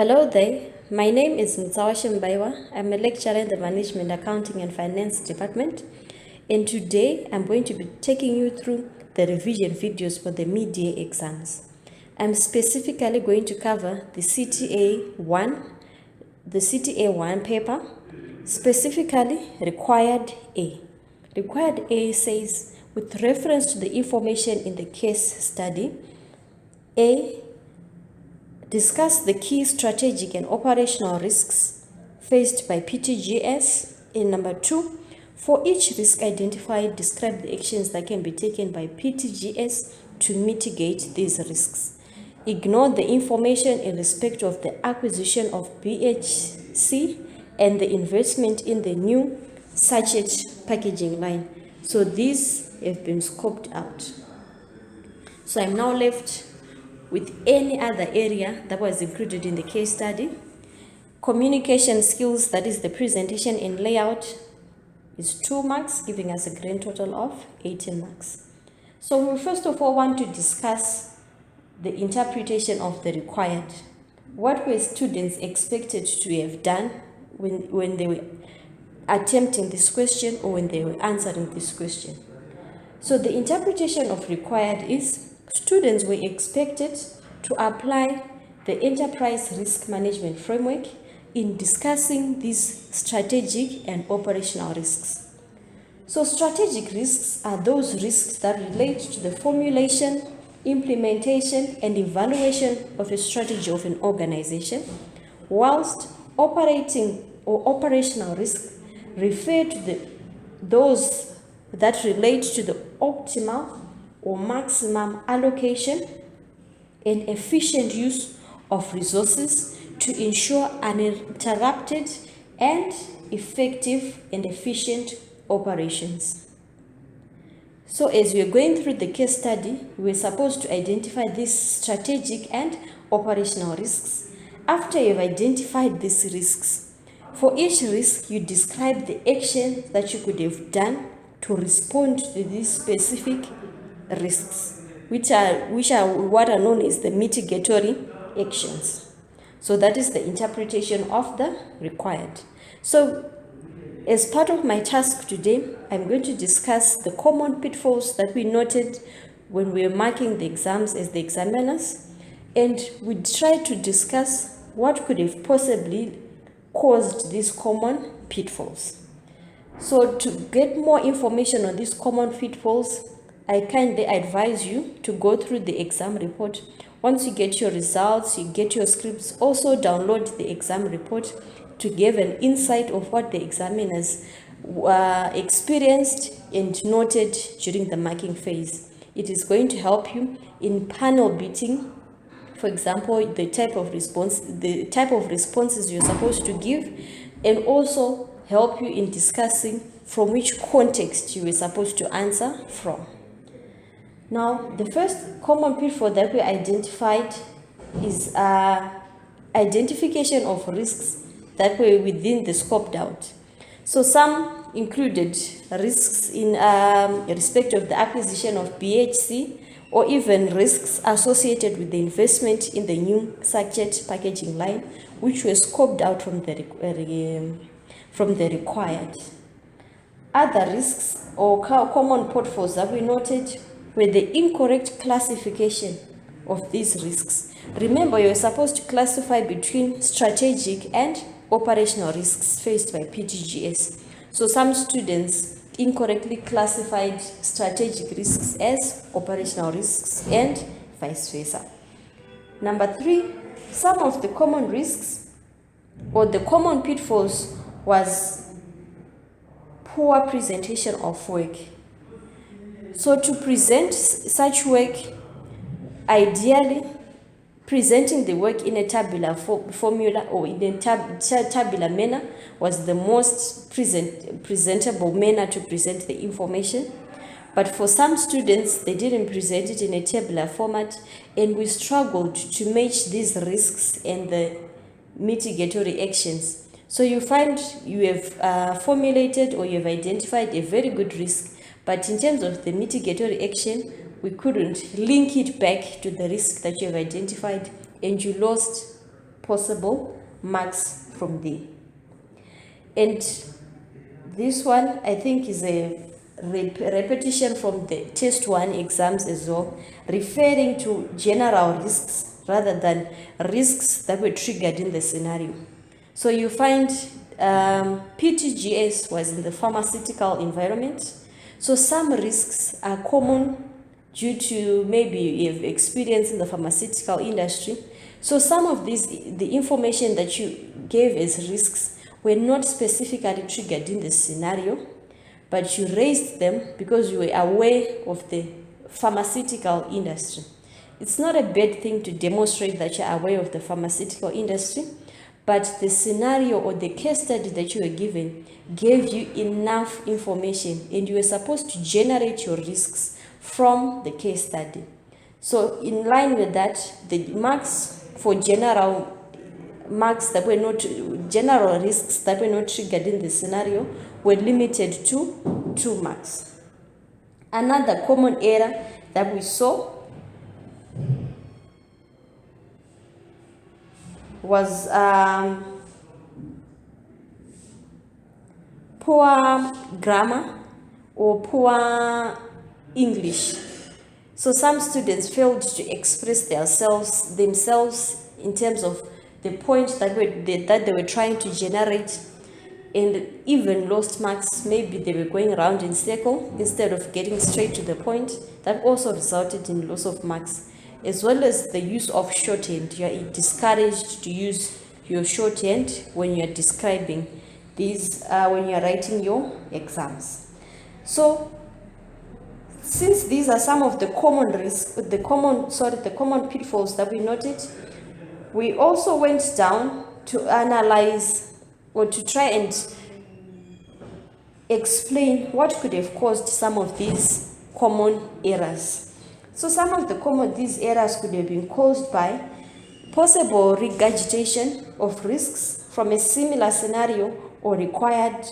Hello there, my name is Mtsawashi Mbaiwa. I'm a lecturer in the Management, Accounting and Finance Department, and today I'm going to be taking you through the revision videos for the mid-year exams. I'm specifically going to cover the CTA 1 paper, specifically Required A. Required A says, with reference to the information in the case study, A, discuss the key strategic and operational risks faced by PTGS. In number 2, for each risk identified, describe the actions that can be taken by PTGS to mitigate these risks. Ignore the information in respect of the acquisition of BHC and the investment in the new sachet packaging line. So these have been scoped out. So I'm now left with any other area that was included in the case study. Communication skills, that is the presentation and layout, is 2 marks, giving us a grand total of 18 marks. So we first of all want to discuss the interpretation of the required. What were students expected to have done when they were attempting this question or when they were answering this question? So the interpretation of required is students were expected to apply the enterprise risk management framework in discussing these strategic and operational risks. So strategic risks are those risks that relate to the formulation, implementation, and evaluation of a strategy of an organization, whilst operating or operational risks refer to those that relate to the optimal or maximum allocation and efficient use of resources to ensure uninterrupted and effective and efficient operations. So as we are going through the case study, we are supposed to identify these strategic and operational risks. After you've identified these risks, for each risk, you describe the action that you could have done to respond to these specific risks, which are what are known as the mitigatory actions. So that is the interpretation of the required. So as part of my task today, I'm going to discuss the common pitfalls that we noted when we were marking the exams as the examiners, and we try to discuss what could have possibly caused these common pitfalls. So to get more information on these common pitfalls, I kindly advise you to go through the exam report. Once you get your results, you get your scripts, also download the exam report to give an insight of what the examiners experienced and noted during the marking phase. It is going to help you in panel beating, for example, the type of responses you're supposed to give, and also help you in discussing from which context you were supposed to answer from. Now, the first common pitfall that we identified is identification of risks that were within the scoped out. So some included risks in respect of the acquisition of BHC, or even risks associated with the investment in the new sachet packaging line, which were scoped out from the required. Other risks or common pitfalls that we noted were the incorrect classification of these risks. Remember, you're supposed to classify between strategic and operational risks faced by PTGS. So some students incorrectly classified strategic risks as operational risks and vice versa. Number 3, some of the common risks or the common pitfalls was poor presentation of work. So to present such work, ideally presenting the work in a tabular formula or in a tabular manner was the most presentable manner to present the information. But for some students, they didn't present it in a tabular format, and we struggled to match these risks and the mitigatory actions. So you find you have formulated or you have identified a very good risk, but in terms of the mitigatory action, we couldn't link it back to the risk that you have identified, and you lost possible marks from there. And this one, I think, is a repetition from the test 1 exams as well, referring to general risks rather than risks that were triggered in the scenario. So you find PTGS was in the pharmaceutical environment. So some risks are common due to maybe you've experienced in the pharmaceutical industry. So some of these, the information that you gave as risks were not specifically triggered in the scenario, but you raised them because you were aware of the pharmaceutical industry. It's not a bad thing to demonstrate that you're aware of the pharmaceutical industry, but the scenario or the case study that you were given gave you enough information, and you were supposed to generate your risks from the case study. So in line with that, the marks for general marks that were not general risks that were not triggered in the scenario were limited to 2 marks. Another common error that we saw was poor grammar or poor English. So some students failed to express themselves in terms of the point that they were trying to generate, and even lost marks. Maybe they were going around in circle instead of getting straight to the point. That also resulted in loss of marks, as well as the use of shorthand. You are discouraged to use your shorthand when you are describing these, when you are writing your exams. So since these are some of the common risks, the common pitfalls that we noted, we also went down to analyze or to try and explain what could have caused some of these common errors. So some of these errors could have been caused by possible regurgitation of risks from a similar scenario or required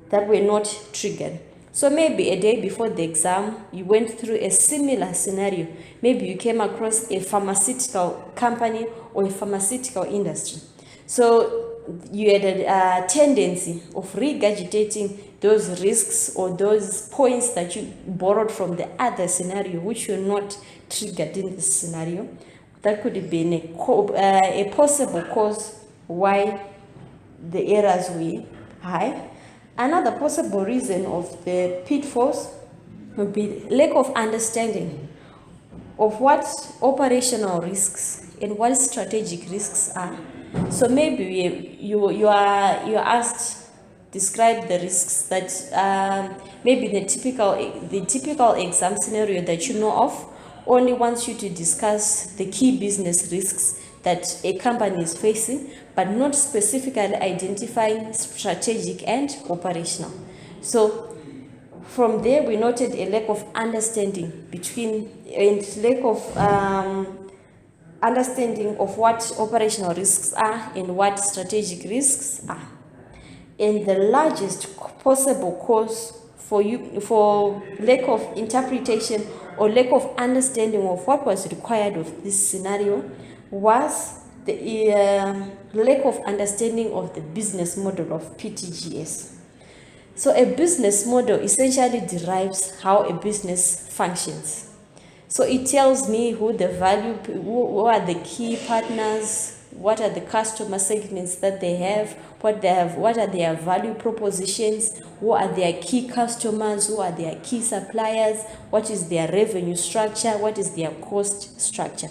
that were not triggered. So maybe a day before the exam, you went through a similar scenario. Maybe you came across a pharmaceutical company or a pharmaceutical industry. So you had a tendency of regurgitating those risks or those points that you borrowed from the other scenario, which were not triggered in this scenario. That could have been a possible cause why the errors were high. Another possible reason of the pitfalls would be lack of understanding of what operational risks and what strategic risks are. So maybe you are asked describe the risks that maybe the typical exam scenario that you know of only wants you to discuss the key business risks that a company is facing, but not specifically identifying strategic and operational. So from there, we noted a lack of understanding lack of understanding of what operational risks are and what strategic risks are. And the largest possible cause for lack of interpretation or lack of understanding of what was required of this scenario was the lack of understanding of the business model of PTGS. So a business model essentially derives how a business functions. So it tells me who are the key partners, what are the customer segments that they have, what are their value propositions, who are their key customers, who are their key suppliers, what is their revenue structure, what is their cost structure.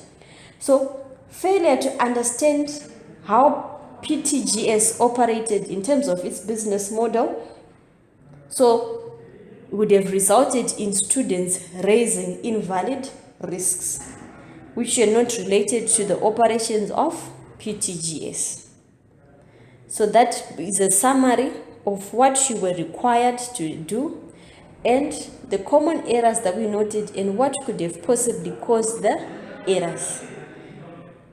So failure to understand how PTGS operated in terms of its business model would have resulted in students raising invalid risks which are not related to the operations of PTGS. So that is a summary of what you were required to do and the common errors that we noted and what could have possibly caused the errors.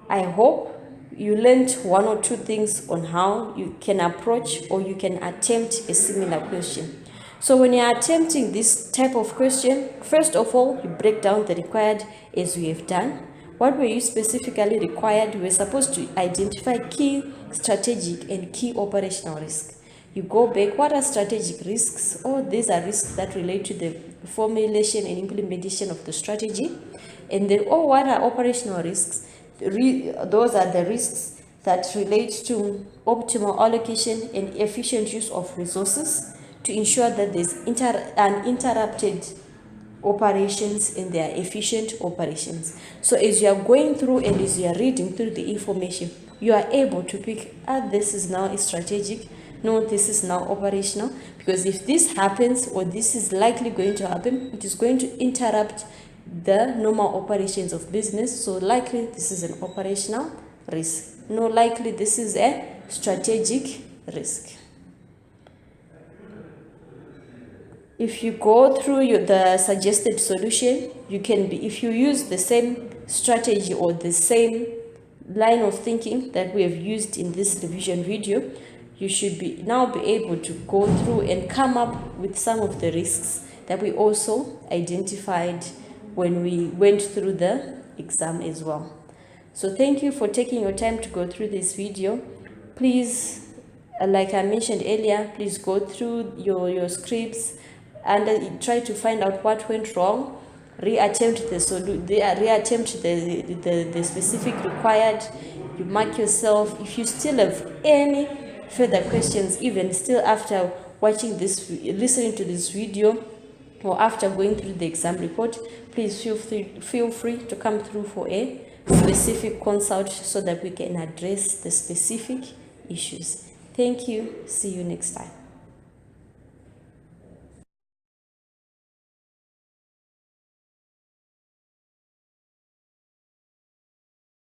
I hope you learned one or two things on how you can approach or you can attempt a similar question. So when you're attempting this type of question, first of all, you break down the required as we have done. What were you specifically required? You were supposed to identify key strategic and key operational risks. You go back, what are strategic risks? Oh, these are risks that relate to the formulation and implementation of the strategy. And then, oh, what are operational risks? Those are the risks that relate to optimal allocation and efficient use of resources to ensure that there's uninterrupted operations and their efficient operations. So as you are going through and as you are reading through the information, you are able to pick, this is now strategic, no, this is now operational, because if this happens or this is likely going to happen, it is going to interrupt the normal operations of business. So likely this is an operational risk. No, likely this is a strategic risk. If you go through the suggested solution, you can be, if you use the same strategy or the same line of thinking that we have used in this revision video, you should now be able to go through and come up with some of the risks that we also identified when we went through the exam as well. So thank you for taking your time to go through this video. Please, like I mentioned earlier, please go through your scripts and try to find out what went wrong. Reattempt the specific required. You mark yourself. If you still have any further questions, even still after watching this, listening to this video, or after going through the exam report, please feel free to come through for a specific consult so that we can address the specific issues. Thank you. See you next time.